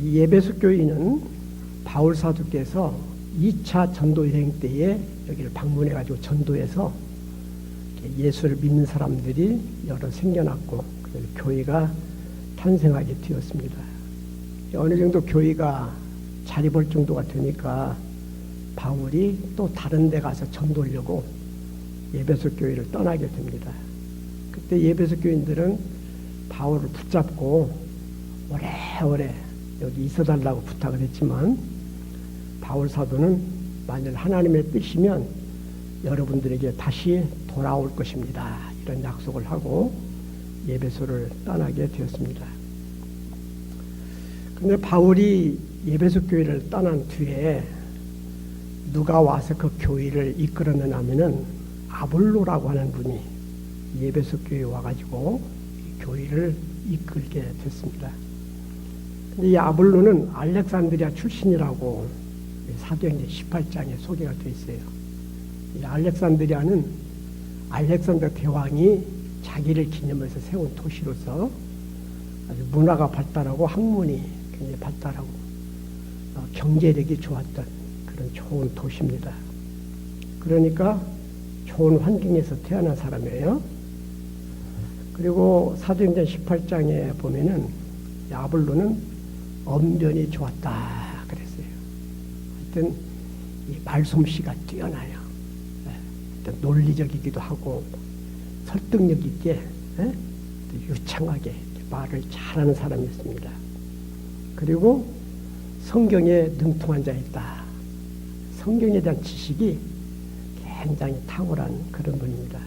이 에베소 교인은 바울 사도께서 2차 전도 여행 때에 여기를 방문해가지고 전도해서 예수를 믿는 사람들이 여러 생겨났고 그래서 교회가 탄생하게 되었습니다. 어느 정도 교회가 자리 볼 정도가 되니까 바울이 또 다른 데 가서 전도하려고 에베소 교회를 떠나게 됩니다. 그때 에베소 교인들은 바울을 붙잡고 오래오래 여기 있어달라고 부탁을 했지만 바울 사도는 만일 하나님의 뜻이면 여러분들에게 다시 돌아올 것입니다. 이런 약속을 하고 에베소를 떠나게 되었습니다. 그런데 바울이 에베소 교회를 떠난 뒤에 누가 와서 그 교회를 이끌어내냐 하면은 아볼로라고 하는 분이 에베소 교회에 와가지고 교회를 이끌게 됐습니다. 근데 이 아볼로는 알렉산드리아 출신이라고 사도행전 18장에 소개가 되어 있어요. 이 알렉산드리아는 알렉산더 대왕이 자기를 기념해서 세운 도시로서 아주 문화가 발달하고 학문이 굉장히 발달하고 경제력이 좋았던 그런 좋은 도시입니다. 그러니까 좋은 환경에서 태어난 사람이에요. 그리고 사도행전 18장에 보면은 아볼로는 언변이 좋았다 그랬어요. 하여튼 이 말솜씨가 뛰어나요. 논리적이기도 하고 설득력 있게 유창하게 말을 잘하는 사람이었습니다. 그리고 성경에 능통한 자였다. 성경에 대한 지식이 굉장히 탁월한 그런 분입니다.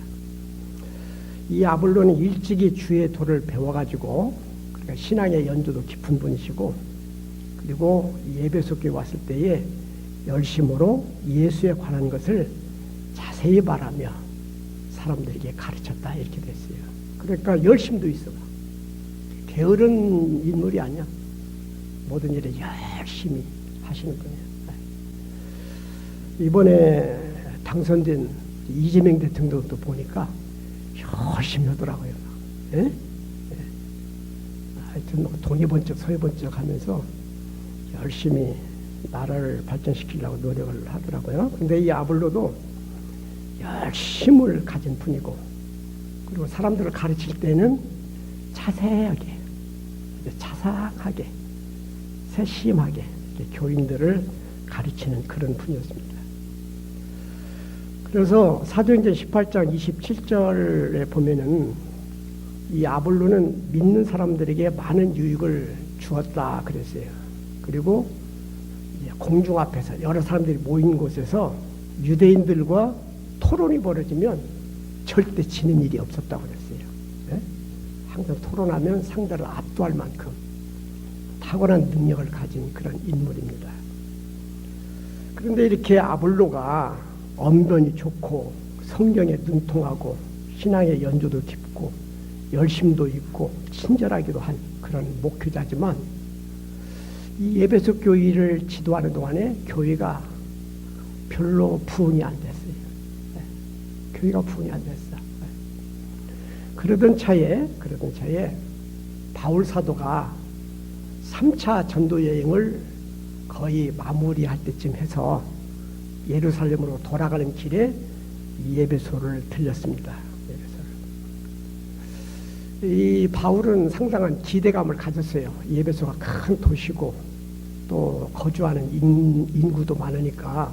이 아볼로는 일찍이 주의 도를 배워가지고 그러니까 신앙의 연조도 깊은 분이시고 그리고 에베소 교회 왔을 때에 열심으로 예수에 관한 것을 자세히 말하며 사람들에게 가르쳤다 이렇게 됐어요. 그러니까 열심도 있어. 게으른 인물이 아니야. 모든 일에 열심히 하시는 분이에요. 이번에 당선된 이재명 대통령도 보니까 열심히 하더라고요. 예? 예. 하여튼 동이 번쩍 서이 번쩍 하면서 열심히 나라를 발전시키려고 노력을 하더라고요. 근데 이 아볼로도 열심을 가진 분이고 그리고 사람들을 가르칠 때는 자세하게 자상하게 세심하게 교인들을 가르치는 그런 분이었습니다. 그래서 사도행전 18장 27절에 보면은 이 아볼로는 믿는 사람들에게 많은 유익을 주었다 그랬어요. 그리고 공중 앞에서 여러 사람들이 모인 곳에서 유대인들과 토론이 벌어지면 절대 지는 일이 없었다고 그랬어요. 네? 항상 토론하면 상대를 압도할 만큼 탁월한 능력을 가진 그런 인물입니다. 그런데 이렇게 아볼로가 언변이 좋고 성경에 능통하고 신앙의 연조도 깊고 열심도 있고 친절하기도 한 그런 목회자지만 이 에베소 교회를 지도하는 동안에 교회가 별로 부흥이 안 됐어요. 교회가 부흥이 안 됐어. 그러던 차에 바울 사도가 3차 전도 여행을 거의 마무리할 때쯤 해서 예루살렘으로 돌아가는 길에 에베소를 들렸습니다. 이 바울은 상당한 기대감을 가졌어요. 에베소가 큰 도시고 또 거주하는 인구도 많으니까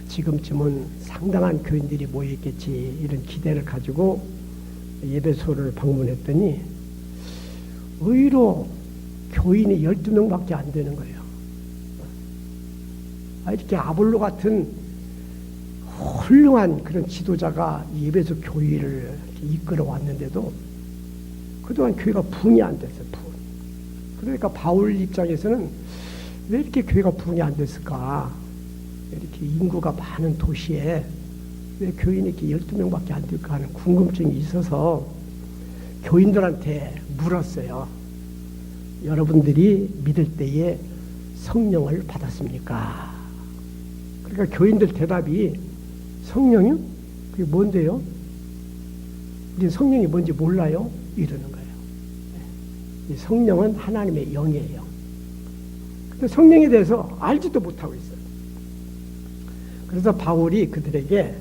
지금쯤은 상당한 교인들이 모여있겠지 이런 기대를 가지고 에베소를 방문했더니 의외로 교인이 12명밖에 안 되는 거예요. 이렇게 아볼로 같은 훌륭한 그런 지도자가 에베소 교회를 이끌어 왔는데도 그동안 교회가 부흥이 안 됐어요. 부흥. 그러니까 바울 입장에서는 왜 이렇게 교회가 부흥이 안 됐을까? 이렇게 인구가 많은 도시에 왜 교인이 이렇게 12명밖에 안 될까 하는 궁금증이 있어서 교인들한테 물었어요. 여러분들이 믿을 때에 성령을 받았습니까? 그러니까 교인들 대답이 성령이요? 그게 뭔데요? 우리 성령이 뭔지 몰라요? 이러는 거예요. 이 성령은 하나님의 영이에요. 근데 성령에 대해서 알지도 못하고 있어요. 그래서 바울이 그들에게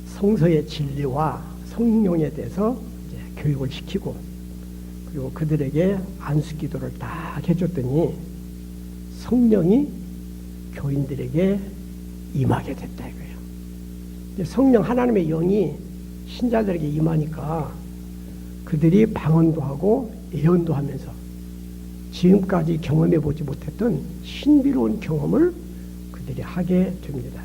성서의 진리와 성령에 대해서 이제 교육을 시키고, 그리고 그들에게 안수 기도를 딱 해줬더니 성령이 교인들에게 임하게 됐다 이거예요. 이제 성령 하나님의 영이 신자들에게 임하니까 그들이 방언도 하고 예언도 하면서 지금까지 경험해 보지 못했던 신비로운 경험을 그들이 하게 됩니다.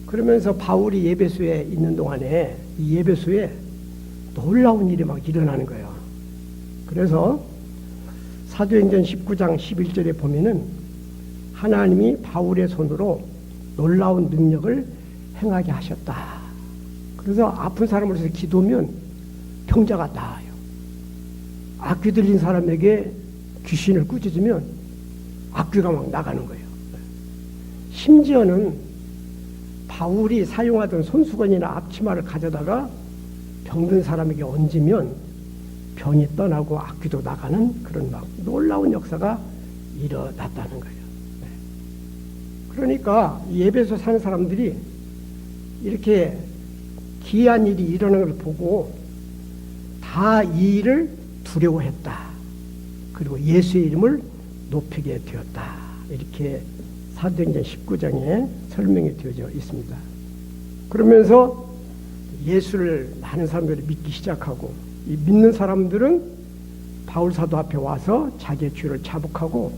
그러면서 바울이 예배소에 있는 동안에 이 예배소에 놀라운 일이 막 일어나는 거예요. 그래서 사도행전 19장 11절에 보면은 하나님이 바울의 손으로 놀라운 능력을 행하게 하셨다. 그래서 아픈 사람을 위해서 기도하면 병자가 나아요. 악귀 들린 사람에게 귀신을 꾸짖으면 악귀가 막 나가는 거예요. 심지어는 바울이 사용하던 손수건이나 앞치마를 가져다가 병든 사람에게 얹으면 병이 떠나고 악귀도 나가는 그런 막 놀라운 역사가 일어났다는 거예요. 그러니까 예배소 사는 사람들이 이렇게 기이한 일이 일어나는 걸 보고 다 이 일을 두려워했다. 그리고 예수의 이름을 높이게 되었다. 이렇게 사도행전 19장에 설명이 되어져 있습니다. 그러면서 예수를 많은 사람들이 믿기 시작하고, 이 믿는 사람들은 바울 사도 앞에 와서 자기의 죄를 자복하고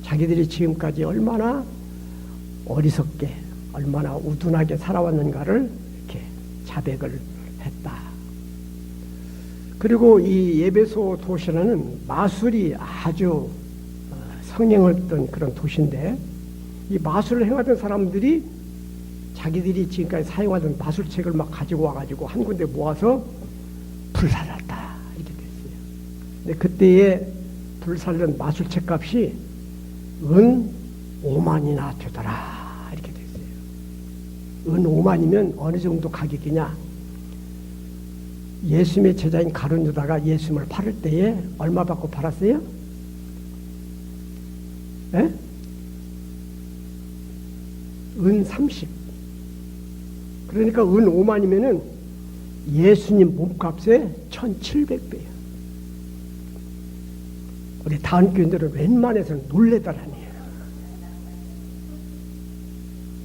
자기들이 지금까지 얼마나 어리석게, 얼마나 우둔하게 살아왔는가를 이렇게 자백을 했다. 그리고 이 예배소 도시라는 마술이 아주 성행했던 그런 도시인데, 이 마술을 행하던 사람들이 자기들이 지금까지 사용하던 마술책을 막 가지고 와가지고 한 군데 모아서 불살랐다 이렇게 됐어요. 근데 그때의 불살른 마술책 값이 은 5만이나 되더라 이렇게 됐어요. 은 5만이면 어느 정도 가격이냐? 예수님의 제자인 가룟 유다가 예수님을 팔을 때에 얼마 받고 팔았어요? 에? 은 30. 그러니까 은 5만이면은 예수님 몸값의 1,700배예요. 우리 다은교인들은 웬만해서는 놀래더라니.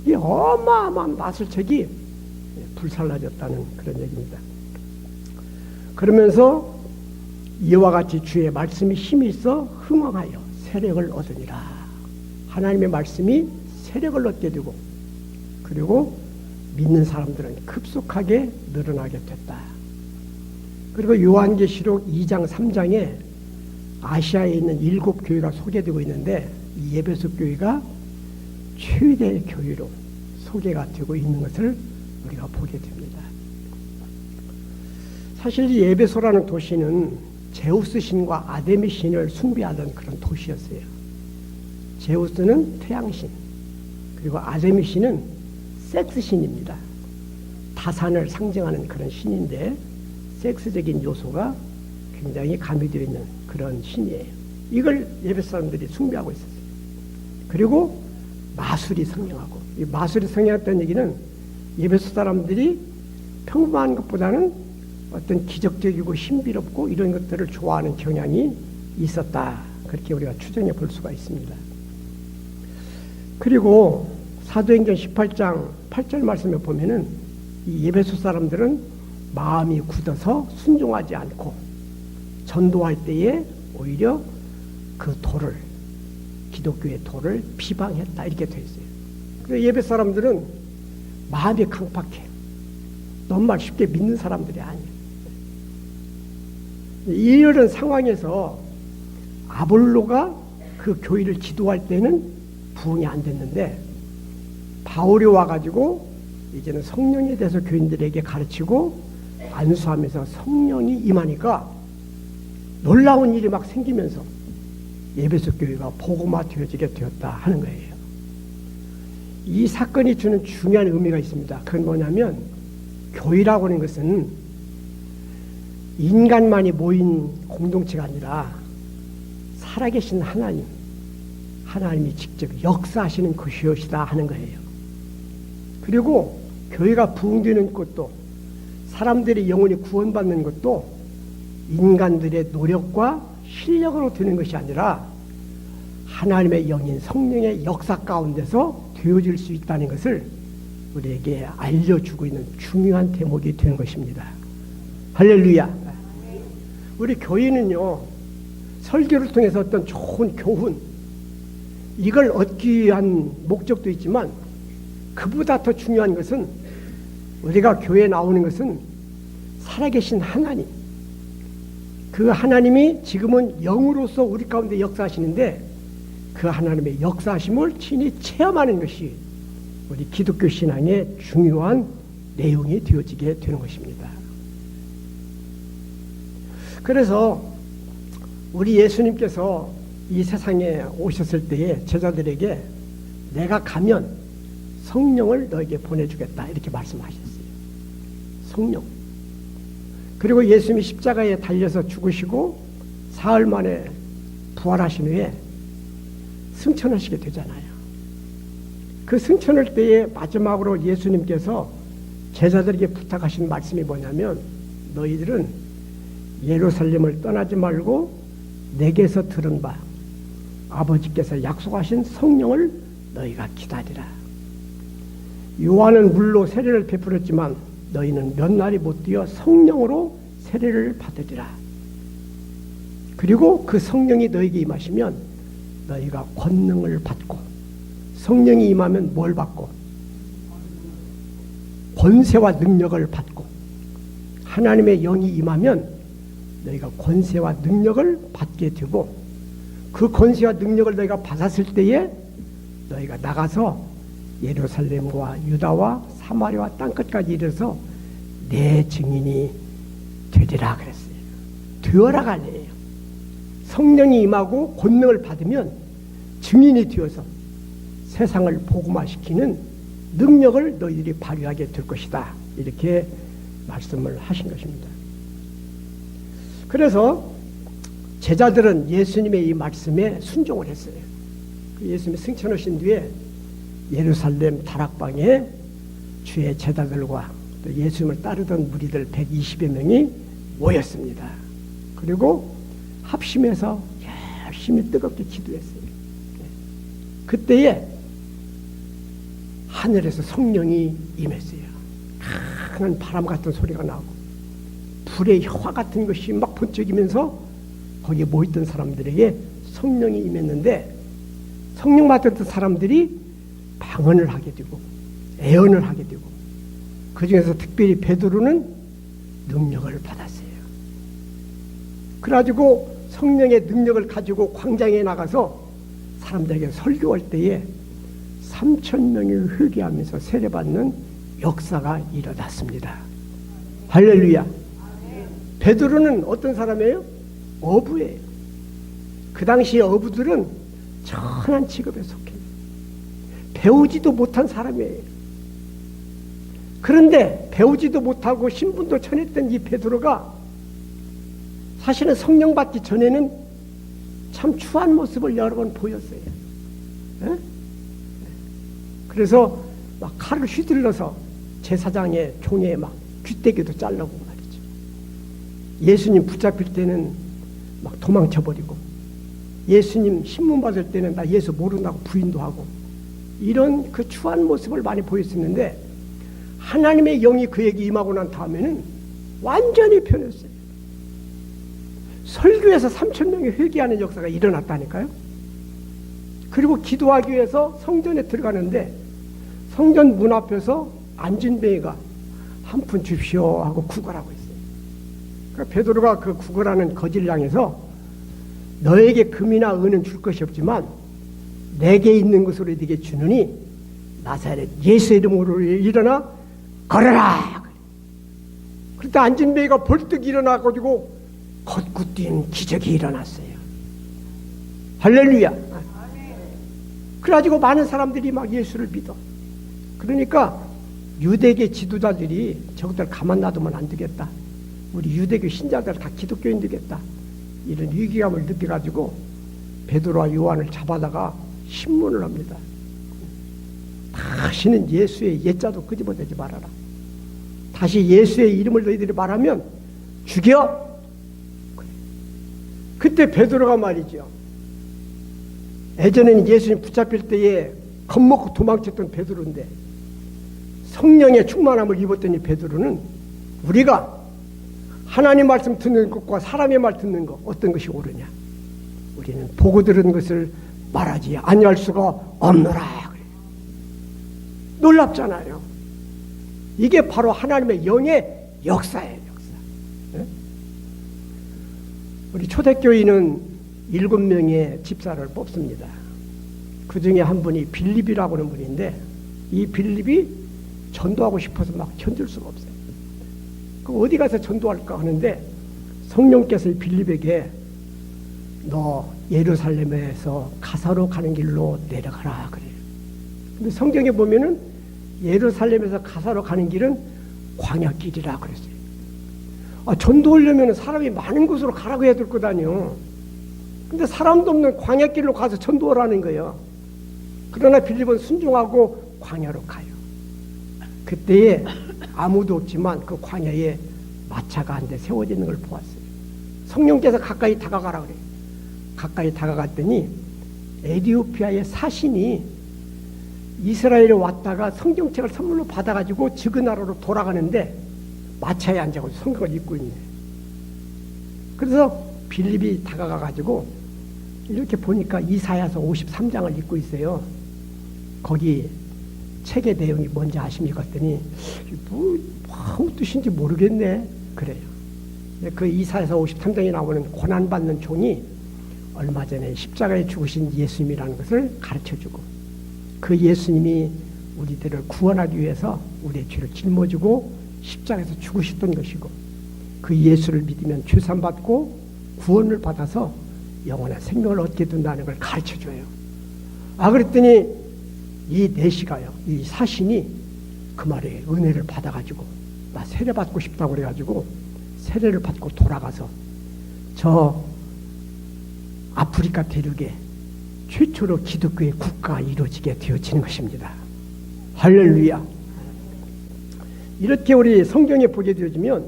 이 어마어마한 마술책이 불살라졌다는 그런 얘기입니다. 그러면서 이와 같이 주의 말씀이 힘이 있어 흥왕하여 세력을 얻으니라. 하나님의 말씀이 세력을 얻게 되고, 그리고 믿는 사람들은 급속하게 늘어나게 됐다. 그리고 요한계시록 2장 3장에 아시아에 있는 7교회가 소개되고 있는데, 이 예배소 교회가 최대의 교회로 소개가 되고 있는 것을 우리가 보게 됩니다. 사실 이 예배소라는 도시는 제우스 신과 아데미 신을 숭배하던 그런 도시였어요. 제우스는 태양신, 그리고 아데미 신은 섹스 신입니다. 다산을 상징하는 그런 신인데 섹스적인 요소가 굉장히 가미되어 있는 그런 신이에요. 이걸 예배소 사람들이 숭배하고 있었어요. 그리고 마술이 성행하고, 이 마술이 성행했다는 얘기는 예배소 사람들이 평범한 것보다는 어떤 기적적이고 신비롭고 이런 것들을 좋아하는 경향이 있었다. 그렇게 우리가 추정해 볼 수가 있습니다. 그리고 사도행전 18장 8절 말씀에 보면은 이 예배소 사람들은 마음이 굳어서 순종하지 않고 전도할 때에 오히려 그 도를, 기독교의 도를 비방했다 이렇게 되어 있어요. 그래서 예배 사람들은 마음이 강팍해. 너무 말 쉽게 믿는 사람들이 아니에요. 이런 상황에서 아볼로가 그 교회를 지도할 때는 부흥이 안 됐는데, 바울이 와가지고 이제는 성령에 대해서 교인들에게 가르치고 안수하면서 성령이 임하니까 놀라운 일이 막 생기면서 예배소 교회가 복음화 되어지게 되었다 하는 거예요. 이 사건이 주는 중요한 의미가 있습니다. 그건 뭐냐면, 교회라고 하는 것은 인간만이 모인 공동체가 아니라 살아계신 하나님, 하나님이 직접 역사하시는 것이었다 하는 거예요. 그리고 교회가 부흥되는 것도, 사람들의 영혼이 구원받는 것도 인간들의 노력과 실력으로 되는 것이 아니라 하나님의 영인 성령의 역사 가운데서 되어질 수 있다는 것을 우리에게 알려주고 있는 중요한 대목이 되는 것입니다. 할렐루야. 우리 교회는요, 설교를 통해서 어떤 좋은 교훈, 이걸 얻기 위한 목적도 있지만 그보다 더 중요한 것은, 우리가 교회에 나오는 것은 살아계신 하나님, 그 하나님이 지금은 영으로서 우리 가운데 역사하시는데 그 하나님의 역사하심을 친히 체험하는 것이 우리 기독교 신앙의 중요한 내용이 되어지게 되는 것입니다. 그래서 우리 예수님께서 이 세상에 오셨을 때에 제자들에게 내가 가면 성령을 너에게 보내주겠다 이렇게 말씀하셨어요. 성령. 그리고 예수님이 십자가에 달려서 죽으시고 사흘 만에 부활하신 후에 승천하시게 되잖아요. 그 승천할 때에 마지막으로 예수님께서 제자들에게 부탁하신 말씀이 뭐냐면, 너희들은 예루살렘을 떠나지 말고 내게서 들은 바 아버지께서 약속하신 성령을 너희가 기다리라. 요한은 물로 세례를 베풀었지만 너희는 몇 날이 못 되어 성령으로 세례를 받으리라. 그리고 그 성령이 너희에게 임하시면 너희가 권능을 받고, 성령이 임하면 뭘 받고? 권세와 능력을 받고, 하나님의 영이 임하면 너희가 권세와 능력을 받게 되고, 그 권세와 능력을 너희가 받았을 때에 너희가 나가서 예루살렘과 유다와 사마리아 땅끝까지 이르러서 내 증인이 되리라 그랬어요. 되어라가 아니에요. 성령이 임하고 권능을 받으면 증인이 되어서 세상을 복음화시키는 능력을 너희들이 발휘하게 될 것이다. 이렇게 말씀을 하신 것입니다. 그래서 제자들은 예수님의 이 말씀에 순종을 했어요. 예수님이 승천하신 뒤에 예루살렘 다락방에 주의 제자들과 또 예수님을 따르던 무리들 120여 명이 모였습니다. 그리고 합심해서 열심히 뜨겁게 기도했어요. 그때에 하늘에서 성령이 임했어요. 강한 바람 같은 소리가 나고 불의 화 같은 것이 막 번쩍이면서 거기에 모였던 사람들에게 성령이 임했는데, 성령 맡았던 사람들이 방언을 하게 되고 애언을 하게 되고, 그 중에서 특별히 베드로는 능력을 받았어요. 그래가지고 성령의 능력을 가지고 광장에 나가서 사람들에게 설교할 때에 3,000명이 회개하면서 세례받는 역사가 일어났습니다. 할렐루야. 베드로는 어떤 사람이에요? 어부예요. 그 당시에 어부들은 천한 직업에 속해요. 배우지도 못한 사람이에요. 그런데 배우지도 못하고 신분도 천했던 이 베드로가 사실은 성령 받기 전에는 참 추한 모습을 여러 번 보였어요. 에? 그래서 막 칼을 휘둘러서 제사장의 종에 막 귀때기도 잘라고 말이죠. 예수님 붙잡힐 때는 막 도망쳐버리고, 예수님 신문 받을 때는 나 예수 모른다고 부인도 하고, 이런 그 추한 모습을 많이 보였었는데 하나님의 영이 그에게 임하고 난 다음에는 완전히 변했어요. 설교에서 3,000명이 회개하는 역사가 일어났다니까요. 그리고 기도하기 위해서 성전에 들어가는데 성전 문 앞에서 안진뱅이가 한 푼 줍시오 하고 구걸하고 있어요. 그러니까 베드로가 그 구걸하는 거지를 향해서 너에게 금이나 은은 줄 것이 없지만 내게 있는 것으로 네게 주느니 나사렛 예수 이름으로 일어나 걸어라. 그때 안진뱅이가 벌떡 일어나가지고 걷고 뛴 기적이 일어났어요. 할렐루야. 그래가지고 많은 사람들이 막 예수를 믿어. 그러니까 유대계 지도자들이 저것들 가만 놔두면 안 되겠다. 우리 유대교 신자들 다 기독교인 되겠다. 이런 위기감을 느껴가지고 베드로와 요한을 잡아다가 신문을 합니다. 다시는 예수의 옛자도 끄집어내지 말아라. 다시 예수의 이름을 너희들이 말하면 죽여. 그때 베드로가 말이죠. 예전에는 예수님 붙잡힐 때에 겁먹고 도망쳤던 베드로인데 성령의 충만함을 입었더니 베드로는 우리가 하나님 말씀 듣는 것과 사람의 말 듣는 것 어떤 것이 옳으냐? 우리는 보고 들은 것을 말하지 아니할 수가 없노라. 그래요. 놀랍잖아요. 이게 바로 하나님의 영의 역사예요. 역사. 네? 우리 초대교인은 7명의 집사를 뽑습니다. 그 중에 한 분이 빌립이라고 하는 분인데 이 빌립이 전도하고 싶어서 막 견딜 수가 없어요. 그 어디 가서 전도할까 하는데 성령께서 이 빌립에게 너 예루살렘에서 가사로 가는 길로 내려가라 그래요. 근데 성경에 보면은 예루살렘에서 가사로 가는 길은 광야길이라 그랬어요. 전도하려면 사람이 많은 곳으로 가라고 해야 될 거 아니요. 근데 사람도 없는 광야길로 가서 전도하라는 거예요. 그러나 빌립은 순종하고 광야로 가요. 그때에 아무도 없지만 그 광야에 마차가 한 대 세워져 있는 걸 보았어요. 성령께서 가까이 다가가라 그래요. 가까이 다가갔더니 에티오피아의 사신이 이스라엘에 왔다가 성경책을 선물로 받아가지고 지그 나라로 돌아가는데 마차에 앉아가지고 성경을 읽고 있네. 그래서 빌립이 다가가가지고 이렇게 보니까 이사야서 53장을 읽고 있어요. 거기 책의 내용이 뭔지 아십니까? 했더니 뭐 아무 뜻인지 모르겠네. 그래요. 그 이사야서 53장에 나오는 고난받는 종이 얼마 전에 십자가에 죽으신 예수님이라는 것을 가르쳐주고 그 예수님이 우리들을 구원하기 위해서 우리의 죄를 짊어지고 십자가에서 죽으셨던 것이고 그 예수를 믿으면 죄산받고 구원을 받아서 영원한 생명을 얻게 된다는 걸 가르쳐줘요. 그랬더니 이 내시가요, 이 사신이 그 말에 은혜를 받아가지고 나 세례받고 싶다고 그래가지고 세례를 받고 돌아가서 저 아프리카 대륙에 최초로 기독교의 국가가 이루어지게 되어지는 것입니다. 할렐루야. 이렇게 우리 성경에 보게 되어지면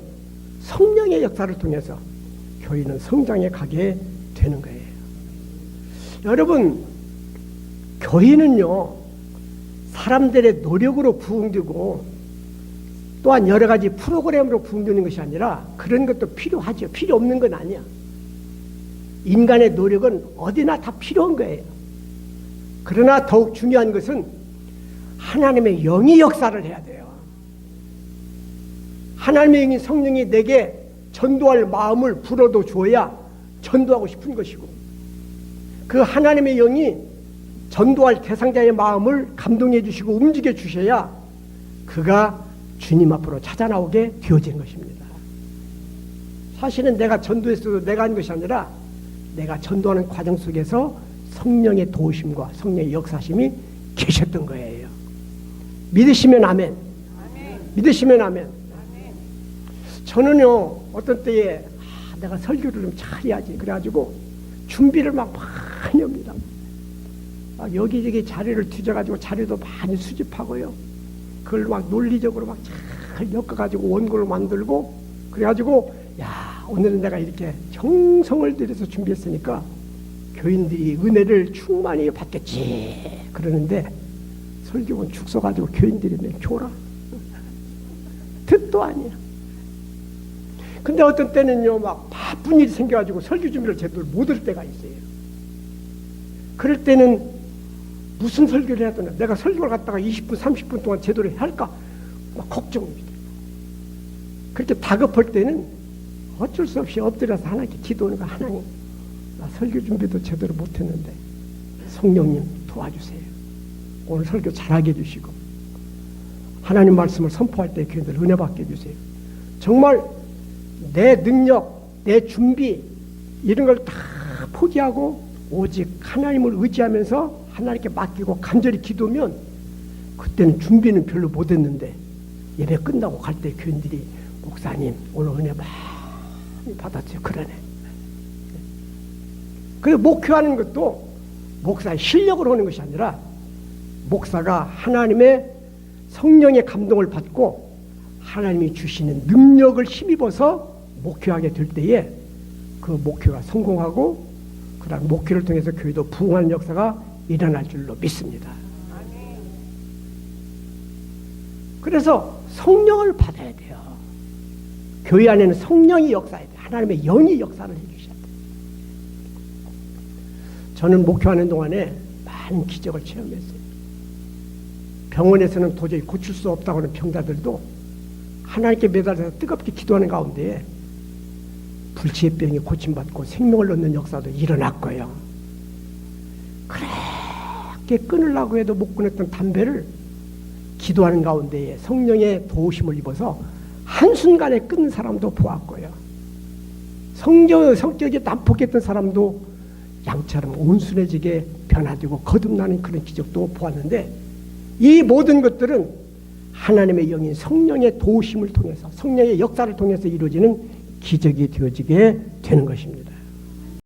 성령의 역사를 통해서 교회는 성장해 가게 되는 거예요. 여러분, 교회는요 사람들의 노력으로 부흥되고 또한 여러 가지 프로그램으로 부흥되는 것이 아니라 그런 것도 필요하죠. 필요 없는 건 아니야. 인간의 노력은 어디나 다 필요한 거예요. 그러나 더욱 중요한 것은 하나님의 영이 역사를 해야 돼요. 하나님의 영이 성령이 내게 전도할 마음을 불어도 줘야 전도하고 싶은 것이고 그 하나님의 영이 전도할 대상자의 마음을 감동해 주시고 움직여 주셔야 그가 주님 앞으로 찾아 나오게 되어지는 것입니다. 사실은 내가 전도했어도 내가 한 것이 아니라 내가 전도하는 과정 속에서 성령의 도우심과 성령의 역사심이 계셨던 거예요. 믿으시면 아멘. 아멘. 믿으시면 아멘. 아멘. 저는요 어떤 때에 내가 설교를 좀 잘해야지 그래가지고 준비를 막 많이 합니다. 여기저기 자료를 뒤져가지고 자료도 많이 수집하고요. 그걸 막 논리적으로 막 잘 엮어가지고 원고를 만들고 그래가지고 야 오늘은 내가 이렇게 정성을 들여서 준비했으니까 교인들이 은혜를 충만히 받겠지 그러는데 설교는 죽 써가지고 교인들이 내 줘라 뜻도 아니야. 근데 어떤 때는요 막 바쁜 일이 생겨가지고 설교 준비를 제대로 못할 때가 있어요. 그럴 때는 무슨 설교를 해야 되나 내가 설교를 갖다가 20분 30분 동안 제대로 할까 막 걱정입니다. 그렇게 다급할 때는 어쩔 수 없이 엎드려서 하나님께 기도하는 거 하나님 나 설교 준비도 제대로 못했는데 성령님 도와주세요. 오늘 설교 잘하게 해주시고 하나님 말씀을 선포할 때 교인들 은혜 받게 해주세요. 정말 내 능력 내 준비 이런 걸 다 포기하고 오직 하나님을 의지하면서 하나님께 맡기고 간절히 기도하면 그때는 준비는 별로 못했는데 예배 끝나고 갈 때 교인들이 목사님 오늘 은혜 많이 받았죠. 그러네. 그래서 목회하는 것도 목사의 실력으로 하는 것이 아니라 목사가 하나님의 성령의 감동을 받고 하나님이 주시는 능력을 힘입어서 목회하게 될 때에 그 목회가 성공하고 그 다음 목회를 통해서 교회도 부흥하는 역사가 일어날 줄로 믿습니다. 그래서 성령을 받아야 돼요. 교회 안에는 성령이 역사해야 돼요. 하나님의 영이 역사를 해주셔야 돼요. 저는 목회하는 동안에 많은 기적을 체험했어요. 병원에서는 도저히 고칠 수 없다고 하는 병자들도 하나님께 매달려서 뜨겁게 기도하는 가운데 불치병이 고침받고 생명을 얻는 역사도 일어났고요. 그렇게 끊으려고 해도 못 끊었던 담배를 기도하는 가운데에 성령의 도우심을 입어서 한순간에 끊는 사람도 보았고요. 성격이 난폭했던 사람도 양처럼 온순해지게 변화되고 거듭나는 그런 기적도 보았는데, 이 모든 것들은 하나님의 영인 성령의 도우심을 통해서, 성령의 역사를 통해서 이루어지는 기적이 되어지게 되는 것입니다.